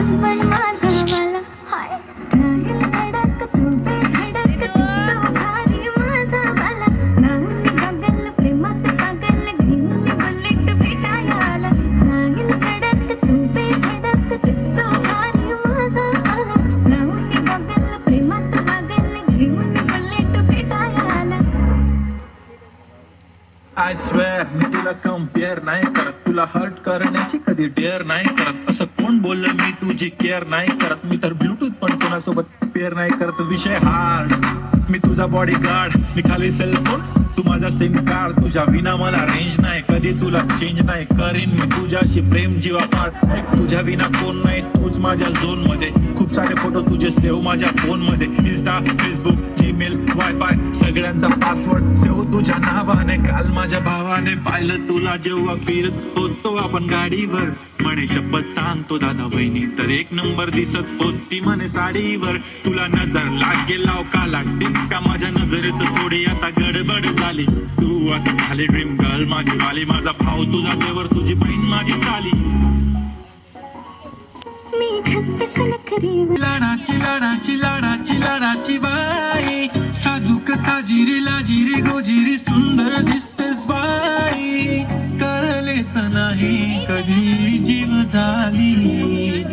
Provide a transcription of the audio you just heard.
Husband माझा मला हाय style कडक तू बेधडक दिसतो भारी माझा बाला लावून गगल प्रेमात पागल घेऊन बुलेट भेटायला स्टाईल कडक तू बेधडक दिसतो भारी माझा बाला लावून गगल प्रेमात पागल घेऊन बुलेट भेटायला आय स्वेअर मी तुला कम्पेअर नाही करत, तुला हर्ट करण्याची कधी डेअर नाही करत. असं कोण बोललं मी तुझी केअर नाही करत. मी तर ब्लूटूथ पण कोणासोबत पेअर नाही करत. विषय हार्ड, मी तुझा बॉडी गार्ड, मी खाली सेलफोन तू माझा सिम कार्ड. तुझ्या विना मला रेंज नाही, कधी तुला चेंज नाही करीन मी तुझ्याशी प्रेम जीवा पाड. तुझ्या विना कोण नाही, तूच माझ्या झोन मध्ये. खूप सारे फोटो तुझे सेव्ह माझ्या फोन मध्ये. इन्स्टा, फेसबुक, जीमेल, वायफाय सगळ्यांचा पासवर्ड सेव्ह तुझ्या नावाने. काल माझ्या भावाने पाहिलं तुला जेव्हा फिरत होतो आपण गाडीवर. म्हणे शपथ सांगतो दादा बहिणी तर एक नंबर दिसत होती म्हणे साडीवर. तुला नजर लागेल काला टिक्का माझ्या नजरेत थोडी आता गडबड झाली. तू आता झाली ड्रीम गर्ल माझी वाली. माझा भाऊ तुझा देवर, तुझी बहीण माझी साली. मी छत्तीस नखरी लाडाची लाडाची लाडाची लाडाची बाई. साजूक साजिरी लाजिरी गोजिरी सुंदर दिसतेस बाई. कळलेच नाही कधी जीव झाली.